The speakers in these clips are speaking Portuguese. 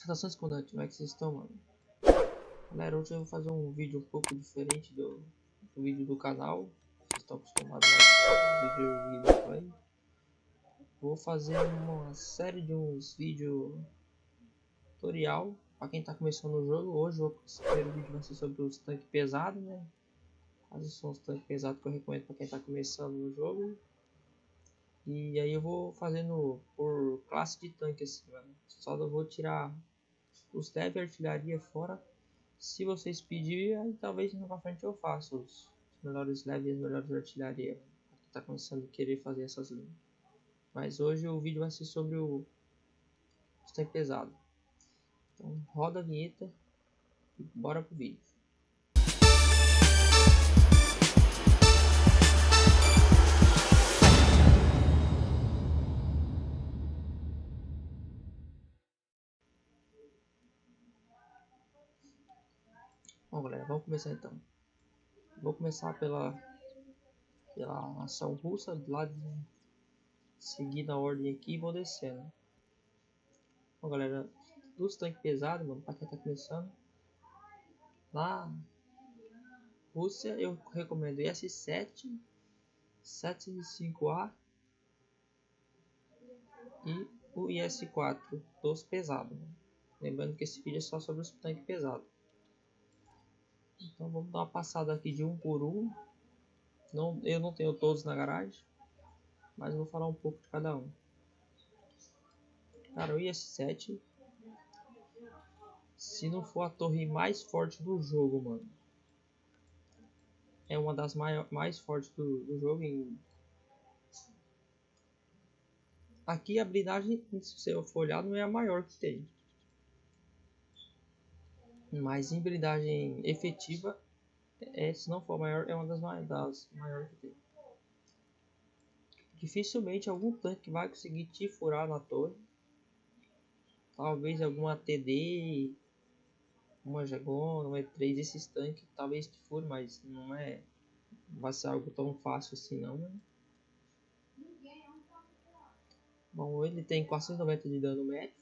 Saudações, comandante, como é que vocês estão, mano? Galera, hoje eu vou fazer um vídeo um pouco diferente do vídeo do canal. Vocês estão acostumados mais com vídeo gameplay. Vou fazer uma série de uns vídeos tutorial para quem tá começando o jogo. Hoje o primeiro vídeo vai ser sobre os tanques pesados, né? Quais são os tanques pesados que eu recomendo para quem tá começando no jogo. E aí eu vou fazendo por classe de tanque assim, mano. Só eu vou tirar os leve artilharia fora. Se vocês pedirem, aí talvez mais pra frente eu faça os melhores leves e as melhores artilharia. Aqui tá começando a querer fazer essas linhas. Mas hoje o vídeo vai ser sobre os tanques pesados. Então roda a vinheta e bora pro vídeo. Bom galera, vamos começar então. Vou começar pela nação russa, do lado de seguir na ordem aqui e vou descendo. Bom galera, dos tanques pesados, mano, pra quem tá começando, na Rússia eu recomendo S7, 705A e o IS-4 dos pesados. Lembrando que esse vídeo é só sobre os tanques pesados. Então vamos dar uma passada aqui de um por um. Eu não tenho todos na garagem, mas vou falar um pouco de cada um. Cara, o IS-7, se não for a torre mais forte do jogo, mano, é uma das mais fortes do jogo. Aqui a blindagem, se eu for olhar, não é a maior que tem. Mas em blindagem efetiva, se não for a maior, é uma das maiores que tem. Dificilmente algum tanque vai conseguir te furar na torre. Talvez alguma TD, uma Jagon, uma E3, esses tanques talvez te fure, mas não vai ser algo tão fácil assim não, né? Bom, ele tem 490 de dano médio.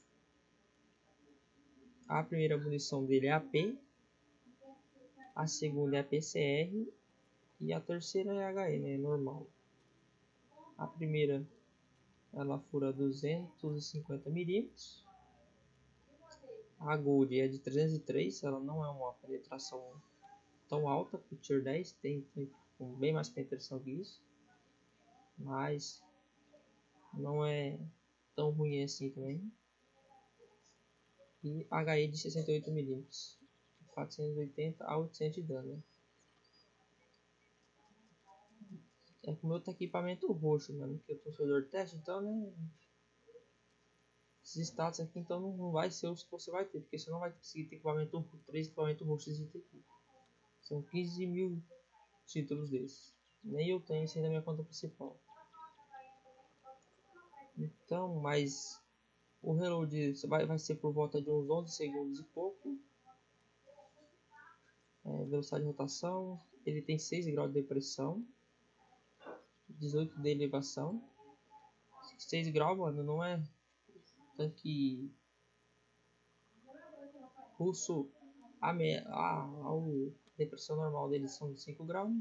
A primeira munição dele é AP, a segunda é a PCR e a terceira é HE, né, normal. A primeira ela fura 250 mm. A Gold é de 303, ela não é uma penetração tão alta para o Tier 10, tem bem mais penetração que isso, mas não é tão ruim assim também. E HE de 68 mm, 480 a 800 de dano. É com o meu equipamento roxo, mano, que eu tô servidor de teste, então né, esses status aqui então não vai ser os que você vai ter, porque você não vai conseguir ter equipamento 3 equipamentos roxos aqui. São 15 mil títulos desses. Nem eu tenho isso aí na minha conta principal. Então, mas o reload vai ser por volta de uns 11 segundos e pouco. Velocidade de rotação. Ele tem 6 graus de depressão, 18 de elevação. 6 graus, mano, não é tanque russo. A depressão normal dele são de 5 graus.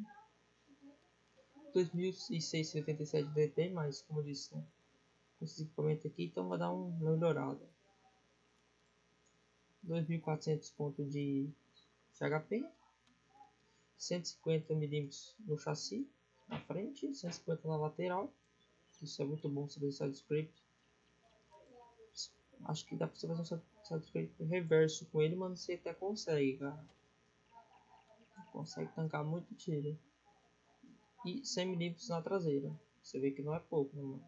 2677 de DP, mas como eu disse, né, com esse equipamento aqui, então vai dar uma melhorada. 2400 pontos de HP, 150 mm no chassi na frente, 150 na lateral. Isso é muito bom você fazer side scrape. Acho que dá pra você fazer um side scrape reverso com ele, mas você até consegue, cara. Consegue tancar muito tiro. E 100 mm na traseira. Você vê que não é pouco, né, mano?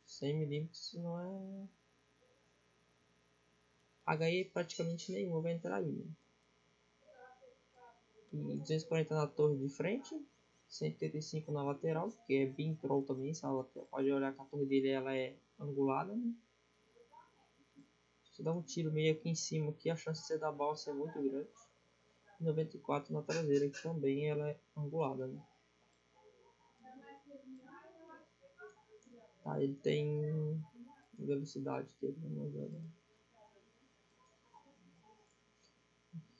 100 mm não é. HE praticamente nenhuma vai entrar aí. E 240 na torre de frente, 185 na lateral, que é bem troll também. Pode olhar que a torre dele ela é angulada, né? Se você dá um tiro meio aqui em cima, aqui, a chance de você dar balsa é muito grande. 94 na traseira, que também ela é angulada, né? Tá, ele tem velocidade dele, vamos ver.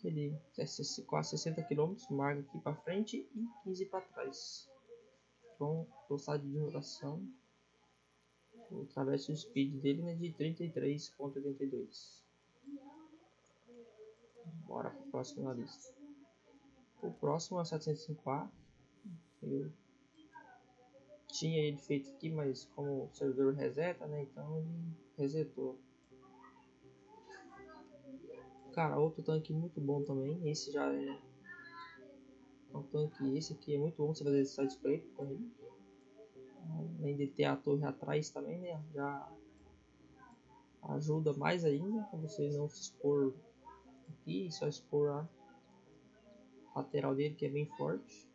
Ele é quase 60 km, marca aqui para frente e 15 para trás. Com velocidade de duração, o traverso speed dele é de 33,82. Bora para o próximo na lista. O próximo é o 705A. Eu tinha ele feito aqui, mas como o servidor reseta, né? Então ele resetou. Cara, outro tanque muito bom também. Esse já é um tanque. Esse aqui é muito bom você fazer side spray com ele. Além de ter a torre atrás também, né? Já ajuda mais ainda para você não se expor aqui, só expor a lateral dele, que é bem forte.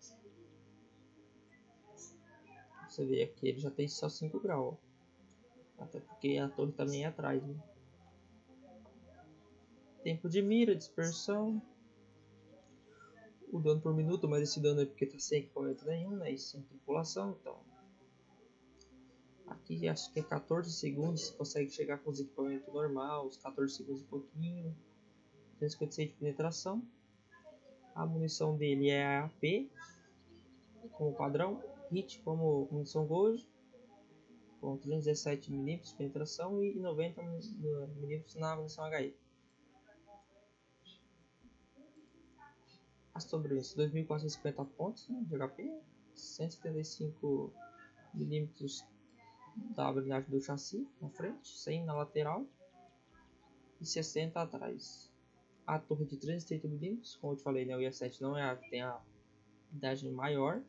Você vê aqui, ele já tem só 5 graus, ó. Até porque a torre também é atrás, né? Tempo de mira, dispersão, o dano por minuto, mas esse dano é porque tá sem equipamento nenhum, né? E sem tripulação, então aqui acho que é 14 segundos, você consegue chegar com os equipamentos normais, os 14 segundos e pouquinho. 356 de penetração. A munição dele é a AP como padrão, HIT como munição Gold, com 317 mm de penetração e 90 mm na munição HE. A sobrevivência 2.450 pontos, né, de HP, 175 mm da habilidade do chassi na frente, 100 na lateral e 60 atrás. A torre de 330 mm, como eu te falei, né, o IE-7 não é tem a habilidade maior,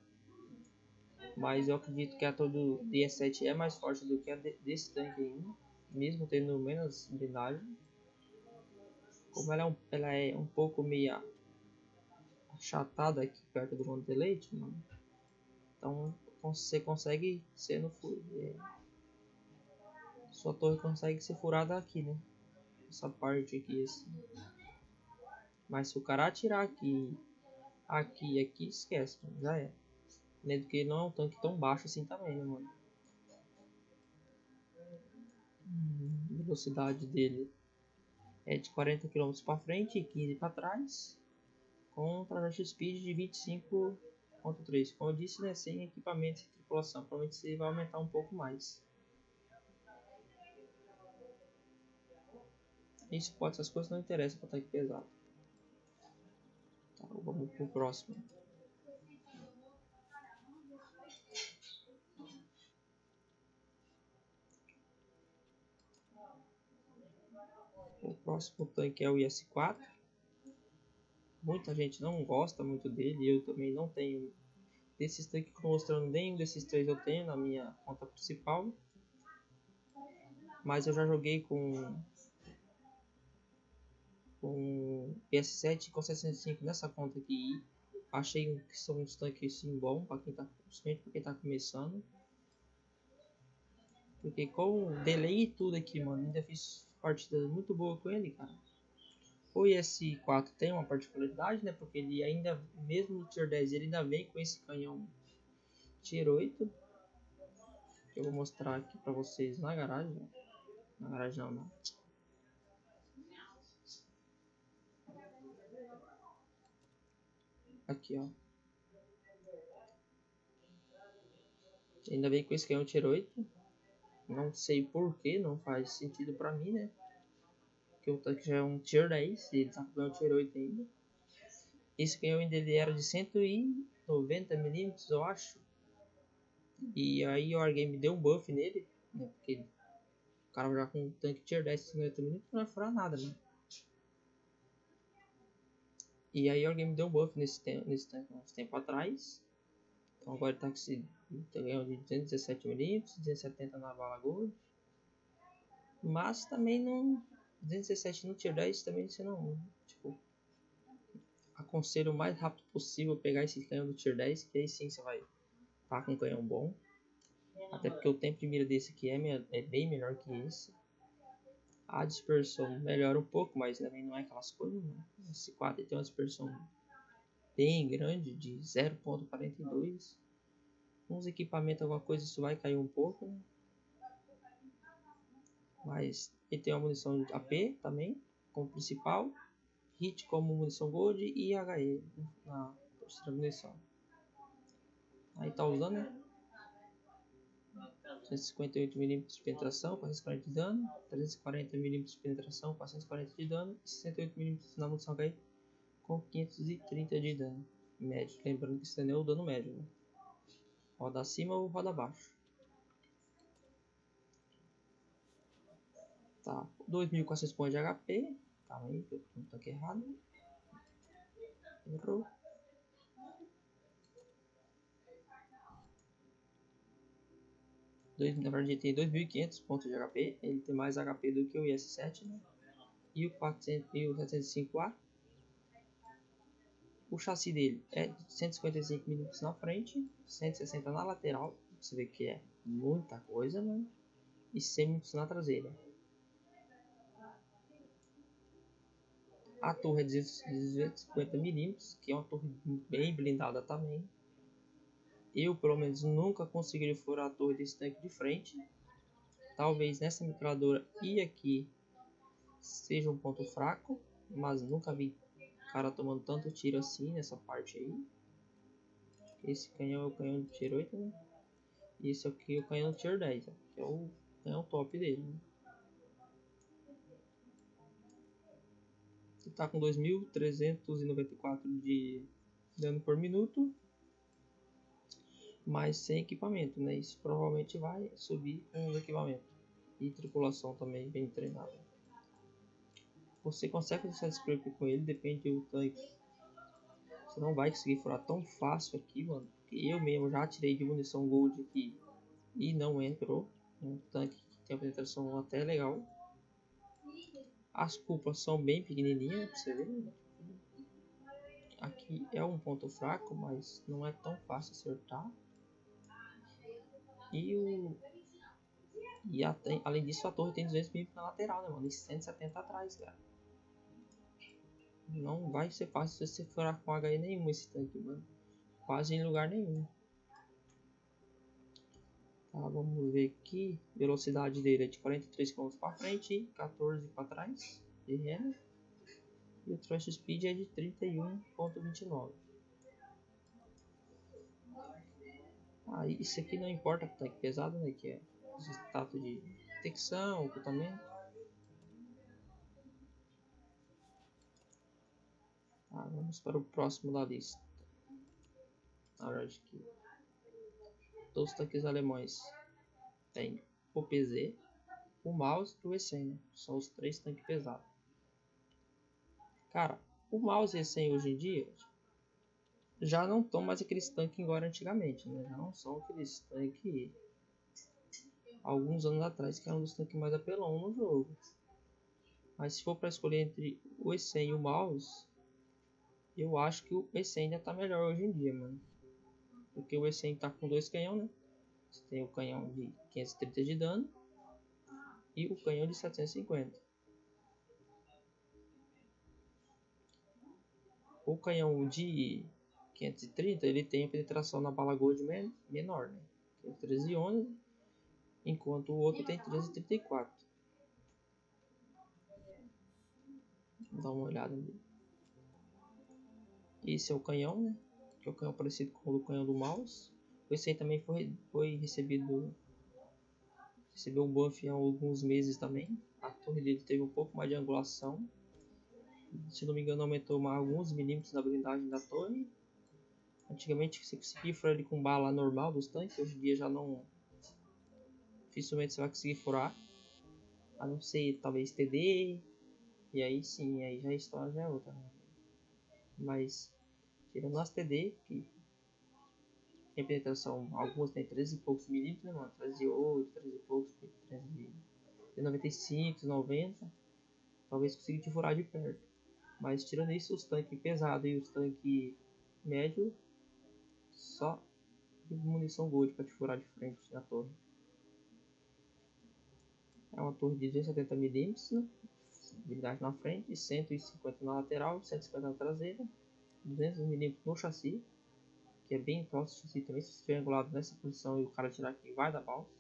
mas eu acredito que a torre do IE-7 é mais forte do que a desse tanque ainda, mesmo tendo menos blindagem. Como ela é um pouco meia achatada aqui perto do Monte mano, então você consegue ser no sua torre consegue ser furada aqui, né? Essa parte aqui assim. Mas se o cara atirar aqui, aqui e aqui, esquece, mano, já é. Nem do que não é um tanque tão baixo assim também, né, mano? Velocidade dele é de 40 km para frente e 15 para trás, com um trajeto speed de 25,3. Como eu disse, né, sem equipamento e tripulação, provavelmente você vai aumentar um pouco mais. Isso pode, essas coisas não interessam para tanque pesado. Tá, vamos pro próximo. O próximo tanque é o IS-4. Muita gente não gosta muito dele, eu também não tenho. Desses tanques que eu estou mostrando, nenhum desses três eu tenho na minha conta principal. Mas eu já joguei com PS7 e com 65 nessa conta aqui. Achei que são uns tanques sim bons para quem tá começando. Porque com o delay e tudo aqui, mano, ainda fiz partida muito boa com ele, cara. O IS-4 tem uma particularidade, né? Porque ele ainda, mesmo no Tier 10, ele ainda vem com esse canhão Tier 8. Que eu vou mostrar aqui pra vocês na garagem. Na garagem não. Aqui, ó. Ainda vem com esse canhão Tier 8. Não sei porquê, não faz sentido pra mim, né? Porque o tanque já é um Tier 10 e ele tá com o canhão Tier 8 ainda. Esse canhão dele era de 190 mm, eu acho. E aí o Wargame deu um buff nele, né? Porque o cara já com um tanque Tier 10 de 50 mm não vai furar nada, né? E aí o Wargame deu um buff nesse tanque uns tempo atrás. Então agora ele tá com esse canhão de 217 mm, 270 na bala Gold. Mas também não. 217 no Tier 10 também você não. Tipo, aconselho o mais rápido possível pegar esse canhão do Tier 10, que aí sim você vai estar com um canhão bom. Até porque o tempo de mira desse aqui é bem melhor que esse. A dispersão melhora um pouco, mas também não é aquelas coisas. Né? Esse 4 tem uma dispersão bem grande, de 0,42. Com os equipamentos, alguma coisa, isso vai cair um pouco. Né? Mas ele tem uma munição de AP também, como principal. hit como munição gold e HE na terceira munição. Aí tá usando, né? 158mm de penetração, 440 de dano, 340mm de penetração, 440 de dano e 68mm na munição HE com 530 de dano médio. Lembrando que isso é o dano médio, né? Roda acima ou roda abaixo. Tá, 2.400 pontos de HP. Calma aí, que eu tô no tanque errado. Errou. Na verdade, ele tem 2.500 pontos de HP. Ele tem mais HP do que o IS-7, né? E o 705A. O chassi dele é 155mm na frente, 160 na lateral. Você vê que é muita coisa, né? E 100mm na traseira. A torre é 250mm, que é uma torre bem blindada também. Eu, pelo menos, nunca consegui furar a torre desse tanque de frente. Talvez nessa metralhadora e aqui seja um ponto fraco, mas nunca vi cara tomando tanto tiro assim nessa parte aí. Esse canhão é o canhão de tier 8, né? E esse aqui é o canhão de tier 10, né? Que é o canhão top dele, né? Ele tá com 2.394 de dano por minuto, mas sem equipamento, né? Isso provavelmente vai subir com o equipamento. E tripulação também bem treinada. Você consegue deixar scrape com ele, depende do tanque. Você não vai conseguir furar tão fácil aqui, mano. Porque eu mesmo já tirei de munição gold aqui e não entrou. Um tanque que tem a penetração até legal. As cúpulas são bem pequenininhas, pra você ver. Aqui é um ponto fraco, mas não é tão fácil acertar. Além disso, a torre tem 200mm na lateral, né, mano? E 170 atrás, cara. Não vai ser fácil você furar com HE nenhum esse tanque, mano. Quase em lugar nenhum. Tá, vamos ver aqui. Velocidade dele é de 43 km para frente e 14 para trás de ré. E o thrust speed é de 31.29. Aí isso aqui não importa pro tanque pesado, né? Que é o status de detecção, ocultamento. Vamos para o próximo da lista. Na verdade que todos os tanques alemães têm o PZ, o mouse e o ECM, né? São os 3 tanques pesados. Cara, o mouse e o ECM hoje em dia já não estão mais aqueles tanques igual antigamente, né? Já não são aqueles tanques alguns anos atrás que eram os tanques mais apelão no jogo. Mas se for para escolher entre o ECM e o mouse, eu acho que o ECM ainda tá melhor hoje em dia, mano. Porque o ECM tá com 2 canhões, né? Você tem o canhão de 530 de dano e o canhão de 750. O canhão de 530 ele tem a penetração na bala gold menor, né? Que é 1311, enquanto o outro tem 1334. Dá uma olhada ali. Esse é o canhão, né? Que é o canhão parecido com o canhão do mouse. Esse aí também foi recebeu um buff há alguns meses também. A torre dele teve um pouco mais de angulação. Se não me engano, aumentou alguns milímetros da blindagem da torre. Antigamente você conseguia furar ele com bala normal dos tanques. Hoje em dia já não. Dificilmente você vai conseguir furar. A não ser talvez TD. E aí sim, aí já a história já é outra. Né? Mas tirando as TD, que tem penetração, algumas tem 13 e poucos milímetros, né, mano? 13,8, 13 e poucos, 95, 90. Talvez consiga te furar de perto. Mas tirando isso, os tanques pesados e os tanques médios, só de munição gold para te furar de frente na torre. É uma torre de 270mm, né? Habilidade na frente, 150 na lateral, 150 na traseira, 200mm no chassi, que é bem próximo do chassi também. Se estiver angulado nessa posição e o cara tirar aqui, vai dar balsa.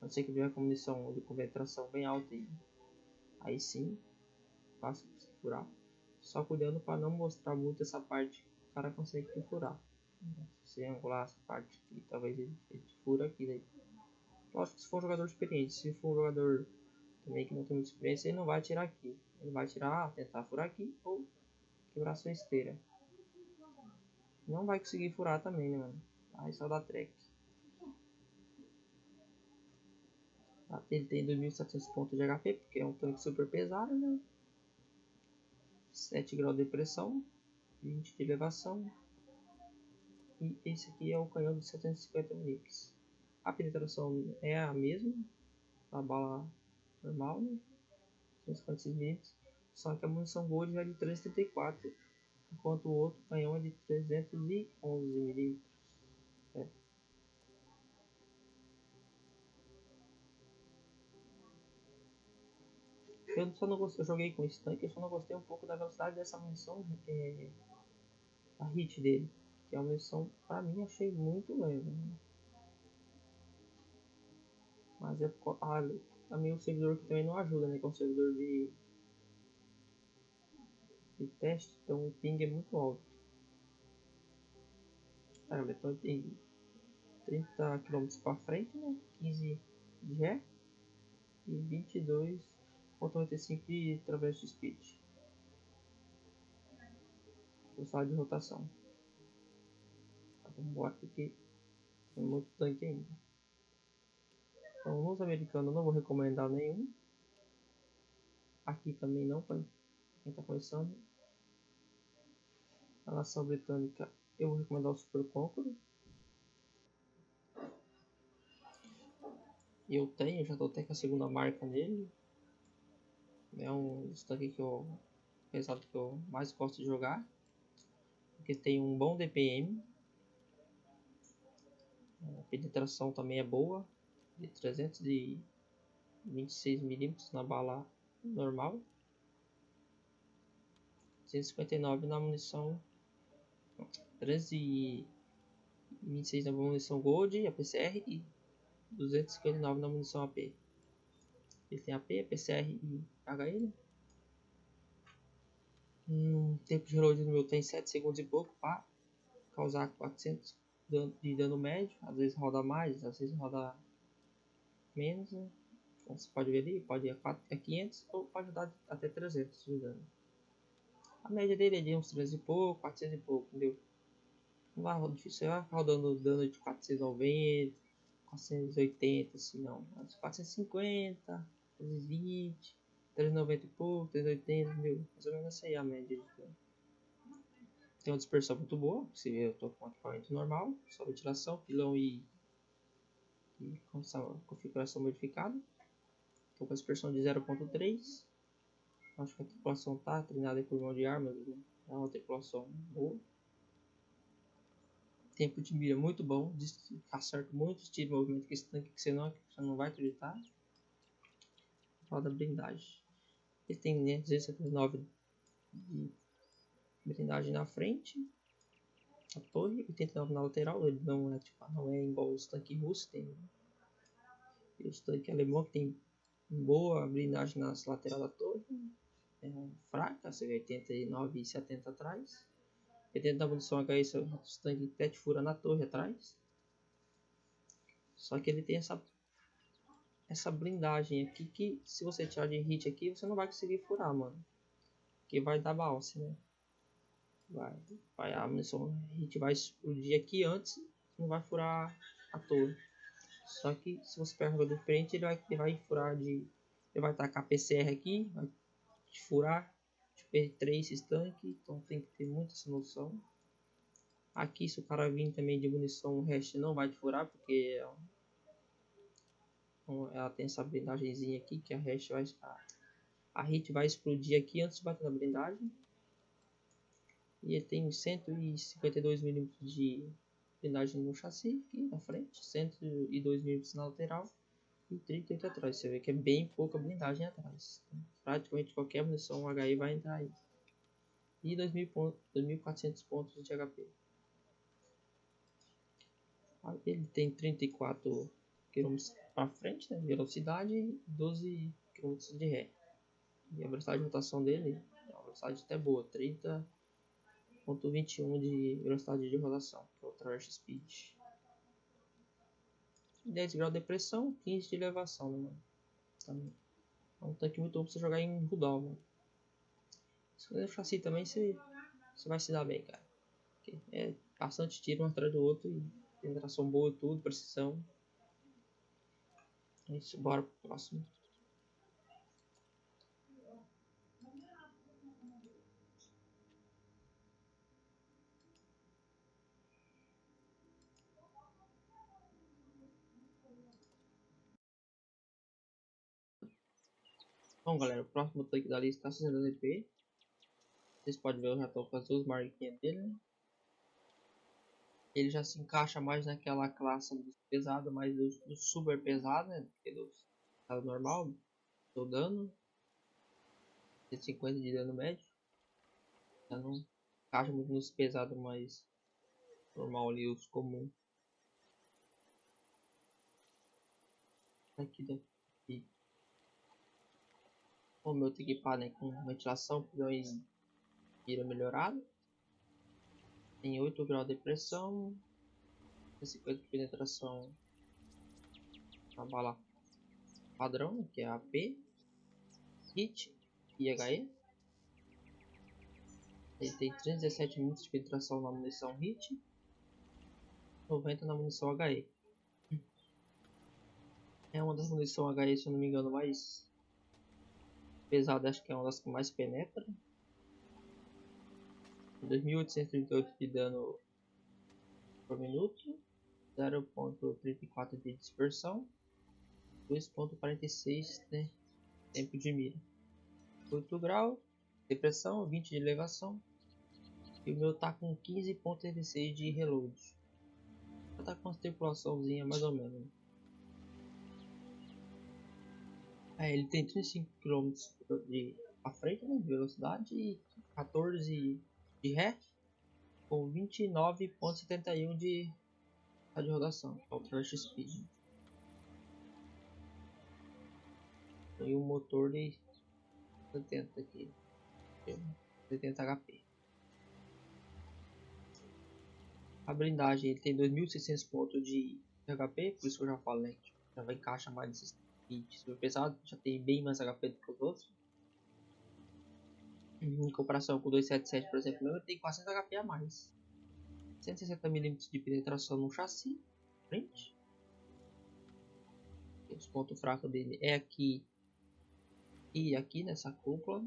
A não ser que tiver com munição de concentração bem alta, aí sim, fácil de furar. Só cuidando para não mostrar muito essa parte. O cara consegue furar. Se você angular essa parte aqui, talvez ele fura aqui daí. Lógico que se for um jogador experiente, se for um jogador também que não tem muita experiência, ele não vai tirar aqui. Ele vai tirar, tentar furar aqui ou quebrar sua esteira. Não vai conseguir furar também, né, mano? Aí só dá track. Ele tem 2.700 pontos de HP, porque é um tanque super pesado, né? 7 graus de pressão, 20 de elevação. E esse aqui é o canhão de 750 mm. A penetração é a mesma da bala normal, né? 156 mm. Só que a munição Gold é de 334, enquanto o outro canhão é de 311 mm. É. Eu só não gostei, eu joguei com esse tanque, eu só não gostei um pouco da velocidade dessa munição, a hit dele, que é uma munição, pra mim, achei muito leve, né? Mas é também o servidor que também não ajuda, né, que é um servidor de teste, então o ping é muito alto. Então tem 30 km para frente, né, 15 de ré e 22,95 de traverso speed. Velocidade de rotação. Tá, vamos embora porque tem muito tanque ainda. Então, nos americanos eu não vou recomendar nenhum. Aqui também não, para quem está começando. A nação britânica eu vou recomendar o Super Conqueror. Já estou até com a segunda marca nele. É um dos tanques que eu mais gosto de jogar. Porque tem um bom DPM. A penetração também é boa. De 326 mm na bala normal. 259 na munição. 326 na munição Gold, a PCR, e 259 na munição AP. Ele tem AP, PCR e HE. Tempo de reload no meu tem 7 segundos e pouco para causar 400 de dano médio. Às vezes roda mais, às vezes roda menos, né? Então você pode ver ali, pode ir a 500 ou pode dar até 300 de dano. A média dele é de uns 300 e pouco, 400 e pouco, entendeu? Não vai difícil, você vai rodando dano de 490, 480, assim não. 450, 320, 390 e pouco, 380, entendeu? Mais ou menos essa aí é a média de dano. Tem uma dispersão muito boa, se eu estou com equipamento normal, só ventilação, pilão e configuração modificada. Estou com a dispersão de 0.3. Acho que a tripulação está treinada por mão de armas, né? É uma tripulação boa. Tempo de mira muito bom, acerta muitos tiros de movimento com esse tanque que você não vai acreditar. Fala da blindagem. Ele tem, né, 279 de blindagem na frente, a torre, 89 na lateral. Ele não é igual os tanques russos, tem os tanques alemães que tem boa blindagem nas laterais da torre, fraca, você vê 89 e 70 atrás. Dentro da munição HE, os tanques até te fura na torre atrás. Só que ele tem essa blindagem aqui que se você tirar de hit aqui, você não vai conseguir furar, mano. Que vai dar balse, né? A munição hit vai explodir aqui antes, não vai furar a torre. Só que se você pegar de frente, ele vai furar ele vai tacar PCR aqui, vai te furar, te P3 esse tanque, então tem que ter muita essa noção. Aqui se o cara vir também de munição, o resto não vai te furar, porque ela tem essa blindagemzinha aqui, que a hit vai explodir aqui antes de bater na blindagem. E ele tem 152 mm de blindagem no chassi aqui na frente, 102 mm na lateral e 38 atrás. Você vê que é bem pouca blindagem atrás. Praticamente qualquer munição HE vai entrar aí. E 2.400 pontos de HP. Ele tem 34 km para frente, né, velocidade, e 12 km de ré. E a velocidade de rotação dele é uma velocidade até boa, 30.21 de velocidade de rotação, que é o Traverse Speed. 10 graus de pressão, 15 de elevação, né, mano? Também. É um tanque muito bom pra você jogar em rudal, mano. Se você deixar assim também, você vai se dar bem, cara. Porque é bastante tiro um atrás do outro e penetração boa, tudo, precisão. É isso, bora pro próximo. Bom, galera, o próximo tanque da lista está 60 DP. Vocês podem ver, eu já estou com as duas marquinhas dele, né? Ele já se encaixa mais naquela classe dos pesados, mais do super pesado, né? Porque do pesado normal, do dano, 150 de dano médio. Já não encaixa muito nos pesados mais normal ali, os comuns. Aqui daqui. O meu tem equipado, né, com ventilação, pulhões gira melhorado. Tem 8 graus de pressão, 50 de penetração na bala padrão, que é AP, HIT e HE. Ele tem 317 minutos de penetração na munição HIT, 90 na munição HE. É uma das munições HE, se eu não me engano, mais pesada, acho que é uma das que mais penetra. 2838 de dano por minuto, 0.34 de dispersão, 2.46, né, tempo de mira. 8 graus de pressão, 20 de elevação. E o meu tá com 15.36 de reload. Já tá com uma tripulaçãozinha mais ou menos. Ele tem 35 km de à frente, né, de velocidade, e 14 de ré, com 29.71 de rotação, que é o Traverse Speed. E um motor de 70 aqui, 70 HP. A blindagem, ele tem 2.600 pontos de HP, por isso que eu já falo, né, que já vai encaixar mais nesses kits super pesados, já tem bem mais HP do que os outros. Em comparação com o 277, por exemplo, eu tenho 400 HP a mais. 160 mm de penetração no chassi, frente. Os pontos fracos dele é aqui e aqui nessa cúpula.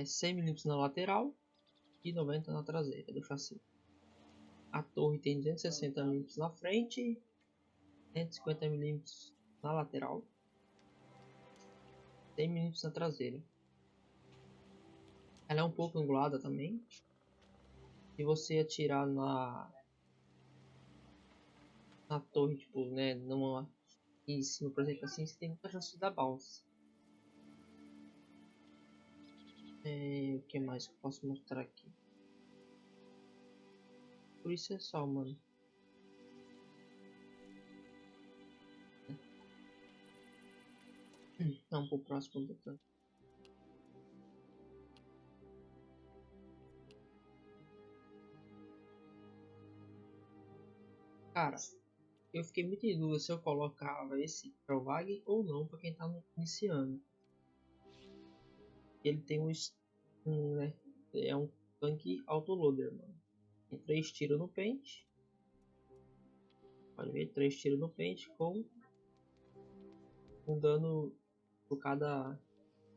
100 mm na lateral e 90 na traseira do chassi. A torre tem 260 mm na frente, 150 mm na lateral, 100 mm na traseira. Ela é um pouco angulada também. Se você atirar na torre, tipo, né, numa em cima, por exemplo, assim, você tem muita chance de dar bounce. O que mais que eu posso mostrar aqui? Por isso é só, mano. Vamos pro próximo botão. Cara, eu fiquei muito em dúvida se eu colocava esse Provag ou não para quem tá iniciando. Ele tem né, é um tanque autoloader, mano. Tem 3 tiros no pente. Pode ver, 3 tiros no pente com um dano por cada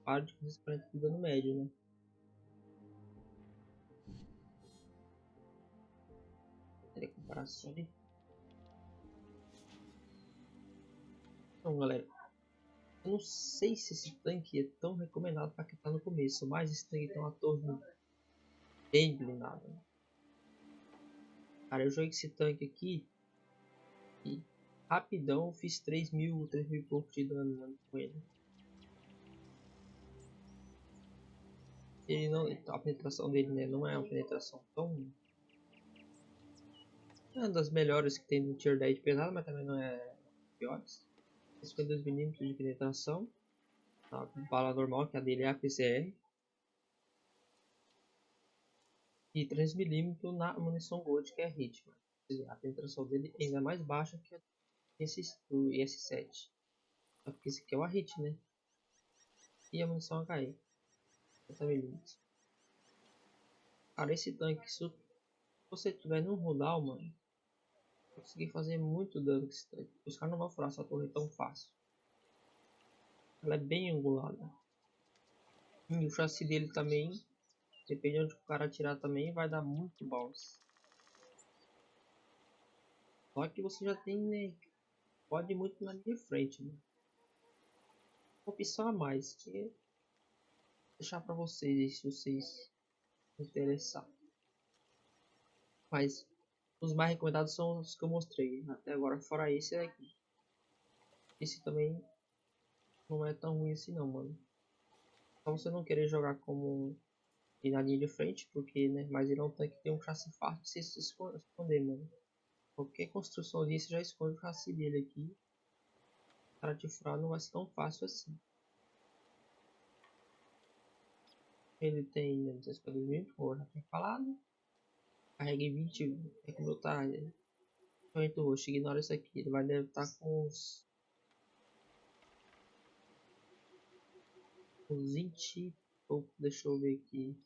par de 40 de dano médio, né? Tem comparação ali. Então, galera, eu não sei se esse tanque é tão recomendado para quem tá no começo, mas esse tanque tem uma torre bem blindada. Cara, eu joguei esse tanque aqui e rapidão fiz 3.000 e pouco de dano, mano, com ele. Ele não, a penetração dele, né, não é uma penetração tão... É uma das melhores que tem no Tier 10 de pesado, mas também não é piores. 52 mm de penetração. A bala normal, que a dele é a PCR. E 3mm na munição Gold, que é hit, mano. A penetração dele ainda é mais baixa que do IS-7. Só que esse aqui é o hit, né? E a munição HE. 50mm. Cara, esse tanque, se você tiver no rodal, mano, conseguir fazer muito dano com esse tanque. Os caras não vão furar essa torre tão fácil. Ela é bem angulada. E o chassi dele também, dependendo de que o cara atirar também, vai dar muito bounce. Só que você já tem, né? Pode ir muito na linha de frente, né? Opção a mais, que é deixar pra vocês, se vocês se interessar. Mas os mais recomendados são os que eu mostrei até agora, fora esse daqui. Esse também não é tão ruim assim não, mano. Só você não querer jogar como ir na linha de frente, porque, né, mas ele é um tanque que tem um chassi fácil de se esconder, mano. Qualquer construção disso já esconde o chassi dele aqui. O cara te furar não vai ser tão fácil assim. Ele tem, né, 240, como eu já tinha falado. Carreguei 20, é que o meu tá, né? Roxo, ignora isso aqui, ele vai deve estar com uns 20 e pouco, deixa eu ver aqui.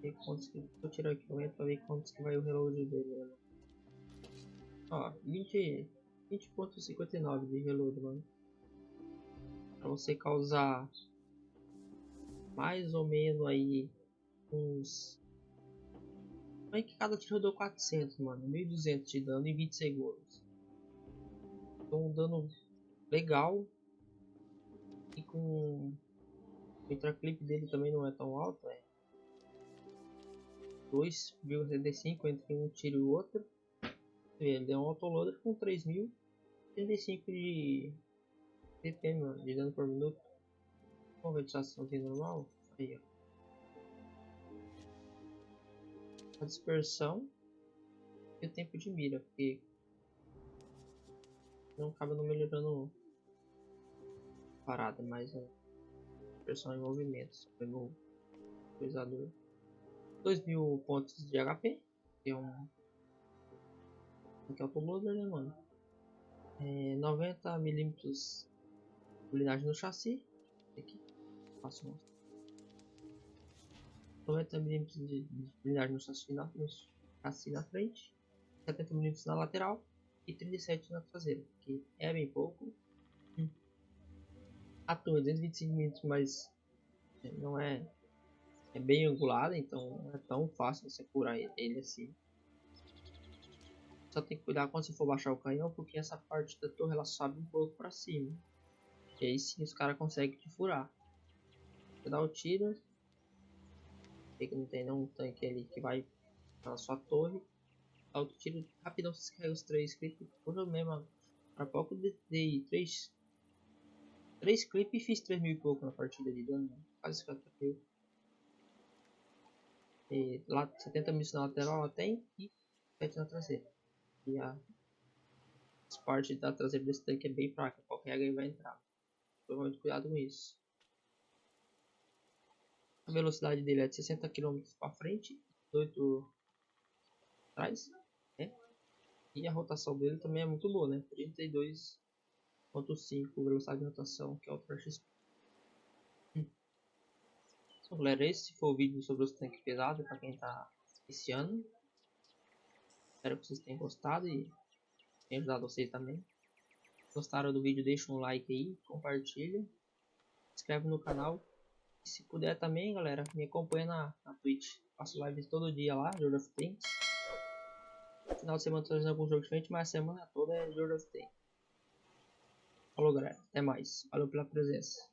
Ver quantos que, vou tirar aqui o momento pra ver quantos que vai o reload dele, mano. Ó, 20,59 de reload, mano. Pra você causar mais ou menos aí uns... Como é que cada tiro deu 400, mano? 1.200 de dano em 20 segundos. Então um dano legal. E com... O intraclip dele também não é tão alto, é 2,75 entre um tiro e o outro. Ele deu um autoloader com 3.035 de DPM, mano, de dano por minuto. Vamos ver a sensação normal. Aí, ó. A dispersão e o tempo de mira, porque não acaba não melhorando parada, mas a dispersão em movimentos pelo utilizador. 2.000 pontos de HP, que é um autoloader, né, mano? 90mm de unidade no chassi. Aqui, faço um 90mm de unidade no chassi na frente, 70mm na lateral e 37 na traseira, que é bem pouco. A torre 225mm, mas não é bem angulada, então não é tão fácil você curar ele assim. Só tem que cuidar quando você for baixar o canhão, porque essa parte da torre ela sobe um pouco para cima. E aí sim os caras conseguem te furar. Você dá o tiro, vê que não tem nenhum tanque ali que vai na sua torre. Dá outro tiro, rapidão você carrega os 3 clipes. Por eu mesmo, para pouco dei 3 clipes e fiz 3.000 e pouco na partida de dano. Quase 50 mil. E lá 70 mil na lateral ela tem e 7 na traseira. E as partes da traseira desse tanque é bem fraca, qualquer HE vai entrar. Toma muito cuidado com isso. A velocidade dele é de 60 km para frente, 18 atrás, né? E a rotação dele também é muito boa, né? 32,5 velocidade de rotação, que é o Trash. Então, galera, esse foi o vídeo sobre os tanques pesados para quem está iniciando. Espero que vocês tenham gostado e tenha ajudado vocês também. Gostaram do vídeo, deixa um like aí, compartilha, se inscreve no canal. E se puder também, galera, me acompanha na Twitch. Faço lives todo dia lá, World of Tanks. Final de semana trazendo algum jogo diferente, mas a semana toda é World of Tanks. Falou, galera, até mais. Valeu pela presença.